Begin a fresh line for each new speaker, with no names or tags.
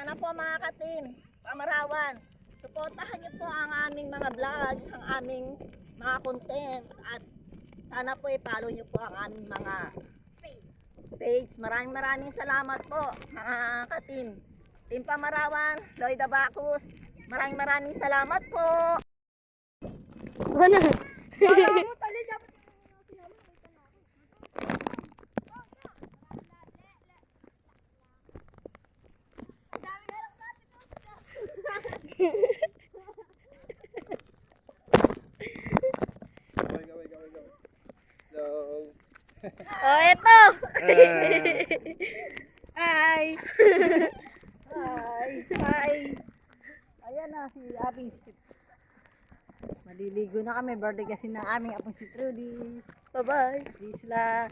Sana po mga ka-team, Pamarawan, suportahan niyo po ang aming mga vlogs, ang aming mga content, at sana po i-follow niyo po ang aming mga page. Maraming salamat po mga ka-team. Team Pamarawan, Lloyd Abacus, maraming salamat po.
Ano? Oh, ito.
Hi! Hi! Hi! Ayan na si Abing Steve. Maliligo na kami. Birthday kasi ng aming apong si Trudy.
Bye-bye.
Di sila